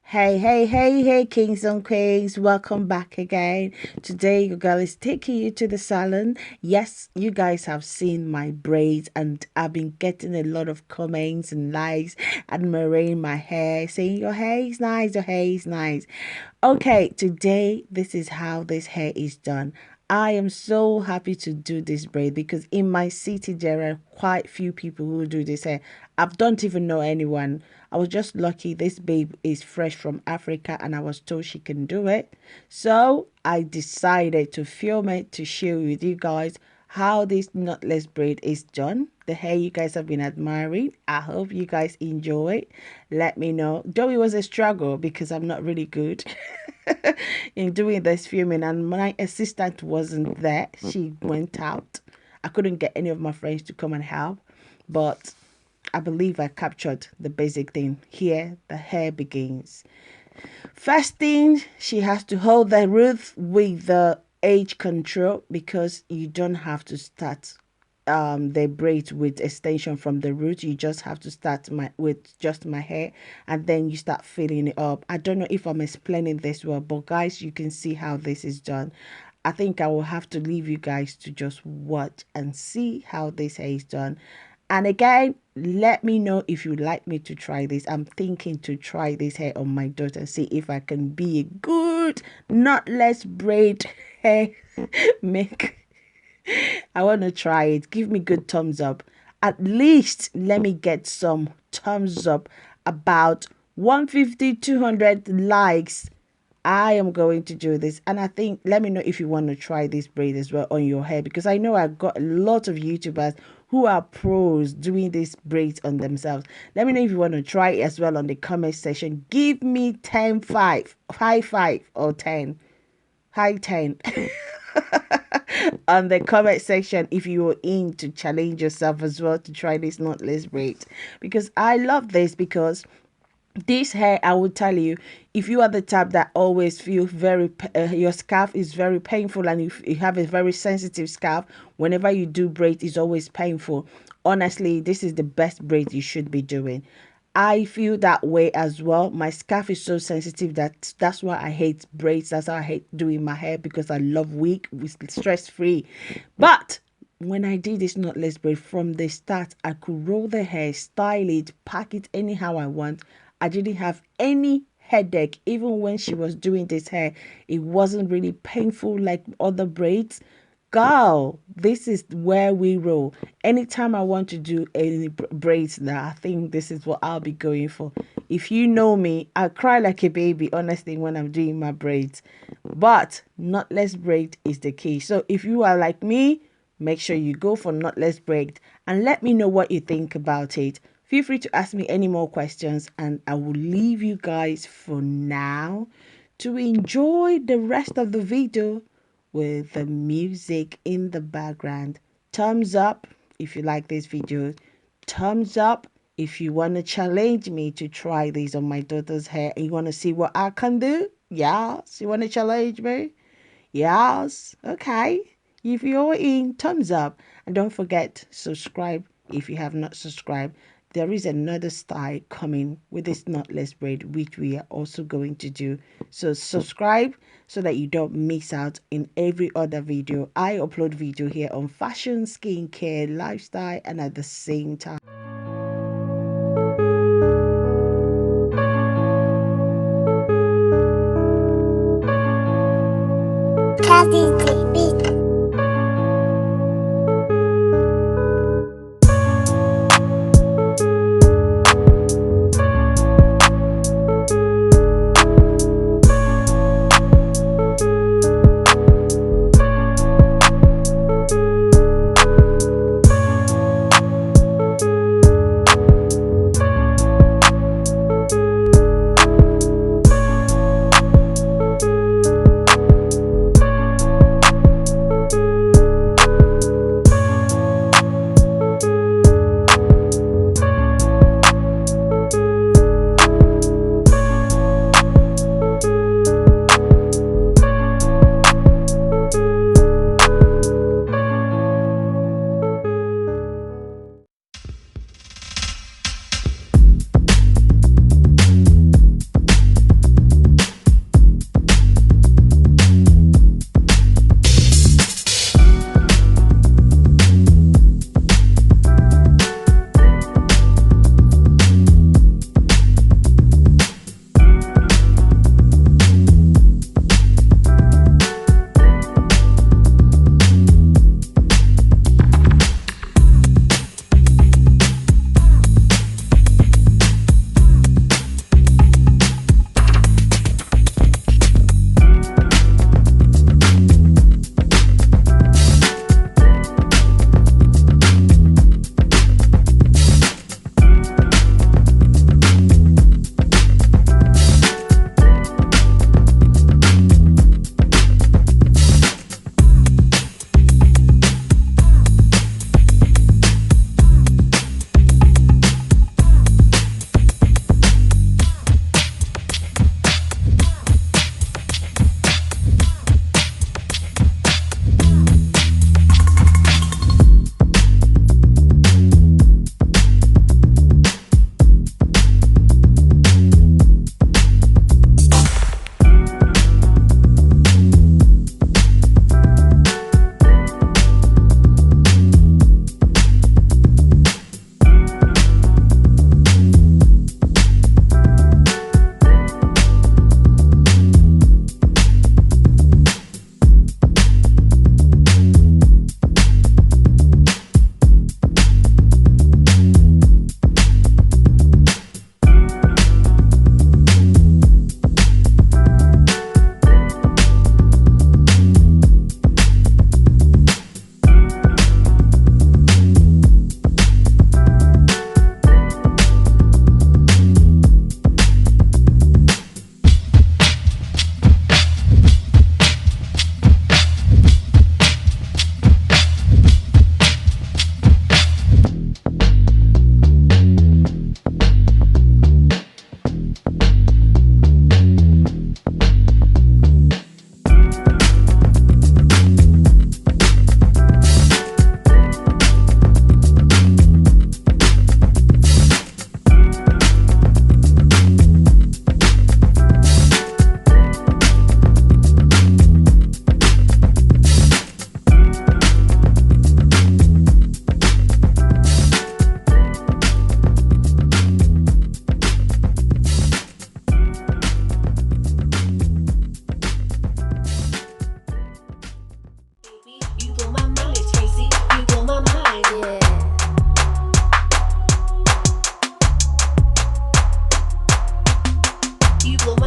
Hey, kings and queens, welcome back again. Today, your girl is taking you to the salon. Yes, you guys have seen my braids, and I've been getting a lot of comments and likes admiring my hair, saying your hair is nice, your hair is nice. Okay, today, this is how this hair is done. I am so happy to do this braid because in my city there are quite few people who do this hair. I don't even know anyone. I was just lucky this babe is fresh from Africa and I was told she can do it. So I decided to film it to share with you guys how this knotless braid is done. The hair you guys have been admiring. I hope you guys enjoy it. Let me know. Though it was a struggle because I'm not really good in doing this filming and my assistant wasn't there. She went out. I couldn't get any of my friends to come and help, but I believe I captured the basic thing. Here, the hair begins. First thing, she has to hold the root with the edge control because you don't have to start the braid with extension from the root. You just have to start with just my hair and then you start filling it up. I don't know if I'm explaining this well, but guys, you can see how this is done. I think I will have to leave you guys to just watch and see how this hair is done. And again, let me know if you'd like me to try this. I'm thinking to try this hair on my daughter and see if I can be a good knotless braid hair make. I want to try it. Give me good thumbs up. At least let me get some thumbs up, about 150, 200 likes. I am going to do this. And I think, let me know if you want to try this braid as well on your hair, because I know I got a lot of YouTubers who are pros doing these braids on themselves. Let me know if you want to try it as well on the comment section. Give me 10, 5, high 5 or 10, high 10. On the comment section if you were in to challenge yourself as well to try this knotless braid, because I love this. Because this hair, I will tell you, if you are the type that always feel very your scalp is very painful and you have a very sensitive scalp, whenever you do braid it's always painful. Honestly, this is the best braid you should be doing. I feel that way as well. My scalp is so sensitive that's why I hate braids. That's why I hate doing my hair, because I love wig with stress free. But when I did this knotless braid from the start, I could roll the hair, style it, pack it anyhow I want. I didn't have any headache. Even when she was doing this hair, it wasn't really painful like other braids. Girl, this is where we roll. Anytime I want to do any braids now, I think this is what I'll be going for. If you know me, I cry like a baby, honestly, when I'm doing my braids. But knotless braid is the key. So if you are like me, make sure you go for knotless braid and let me know what you think about it. Feel free to ask me any more questions and I will leave you guys for now to enjoy the rest of the video with the music in the background. Thumbs up if you like this video. Thumbs up if you want to challenge me to try these on my daughter's hair and you want to see what I can do. Yes, you want to challenge me? Yes, okay. If you're in, thumbs up. And don't forget, subscribe if you have not subscribed. There is another style coming with this knotless braid, which we are also going to do. So subscribe so that you don't miss out in every other video. I upload video here on fashion, skincare, lifestyle, and at the same time. you will